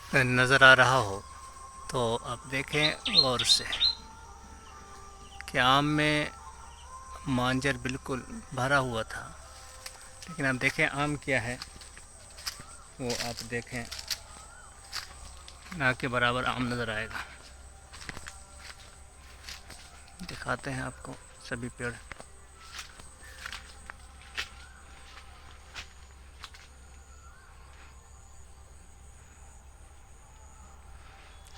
नज़र आ रहा हो तो आप देखें गौर से कि आम में मांजर बिल्कुल भरा हुआ था, लेकिन आप देखें आम क्या है, वो आप देखें ना के बराबर आम नज़र आएगा। दिखाते हैं आपको सभी पेड़।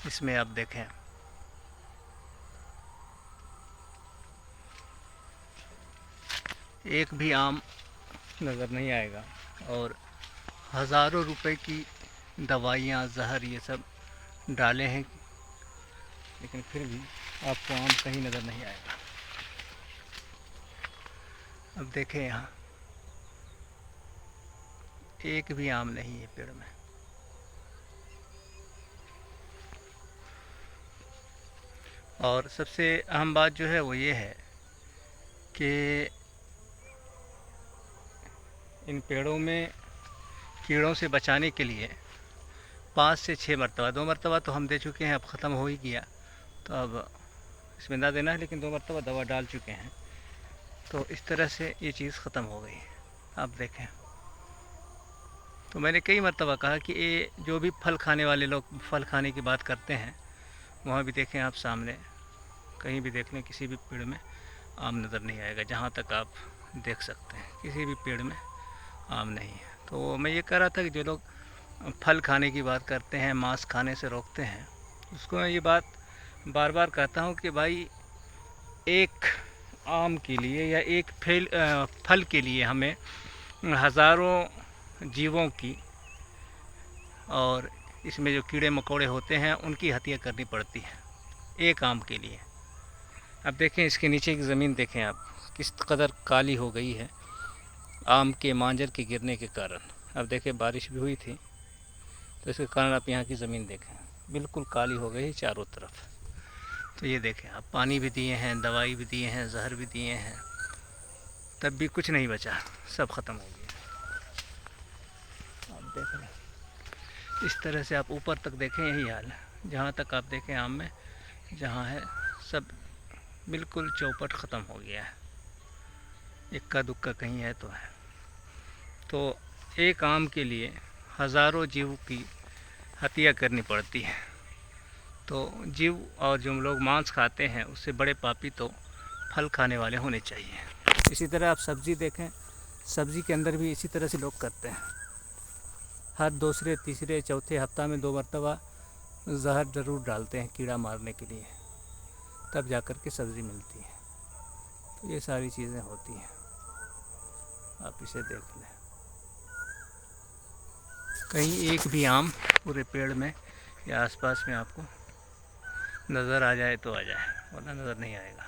इसमें आप देखें एक भी आम नज़र नहीं आएगा, और हज़ारों रुपए की दवाइयाँ, जहर, ये सब डाले हैं, लेकिन फिर भी आपको आम कहीं नज़र नहीं आएगा। अब देखें यहाँ एक भी आम नहीं है पेड़ में। और सबसे अहम बात जो है वो ये है कि इन पेड़ों में कीड़ों से बचाने के लिए 5 से 6 मरतबा, 2 मरतबा तो हम दे चुके हैं, अब ख़त्म हो ही गया तो अब इसमें ना देना है, लेकिन 2 मरतबा दवा डाल चुके हैं, तो इस तरह से ये चीज़ ख़त्म हो गई। आप देखें तो मैंने कई मरतबा कहा कि ये जो भी फल खाने वाले लोग फल खाने की बात करते हैं, वहाँ भी देखें आप सामने कहीं भी देख लें, किसी भी पेड़ में आम नज़र नहीं आएगा। जहाँ तक आप देख सकते हैं किसी भी पेड़ में आम नहीं है। तो मैं ये कह रहा था कि जो लोग फल खाने की बात करते हैं, मांस खाने से रोकते हैं, उसको मैं ये बात बार बार कहता हूँ कि भाई एक आम के लिए या एक फल के लिए हमें हज़ारों जीवों की और इसमें जो कीड़े मकोड़े होते हैं उनकी हत्या करनी पड़ती है एक आम के लिए। अब देखें इसके नीचे की ज़मीन देखें आप किस कदर काली हो गई है आम के मांजर के गिरने के कारण। अब देखें बारिश भी हुई थी तो इसके कारण आप यहाँ की ज़मीन देखें बिल्कुल काली हो गई है चारों तरफ। तो ये देखें आप, पानी भी दिए हैं, दवाई भी दिए हैं, जहर भी दिए हैं, तब भी कुछ नहीं बचा, सब ख़त्म हो गया। आप देख रहे हैं इस तरह से, आप ऊपर तक देखें यही हाल है, जहाँ तक आप देखें आम में जहाँ है सब बिल्कुल चौपट ख़त्म हो गया है, इक्का दुक्का कहीं है तो है। तो एक आम के लिए हज़ारों जीव की हत्या करनी पड़ती है। तो जीव और जो लोग मांस खाते हैं उससे बड़े पापी तो फल खाने वाले होने चाहिए। इसी तरह आप सब्ज़ी देखें, सब्ज़ी के अंदर भी इसी तरह से लोग करते हैं, हर दूसरे तीसरे चौथे हफ्ता में 2 मरतबा जहर ज़रूर डालते हैं कीड़ा मारने के लिए, तब जाकर के सब्ज़ी मिलती है। तो ये सारी चीज़ें होती हैं, आप इसे देख लें। कहीं एक भी आम पूरे पेड़ में या आसपास में आपको नज़र आ जाए तो आ जाए, वरना नज़र नहीं आएगा।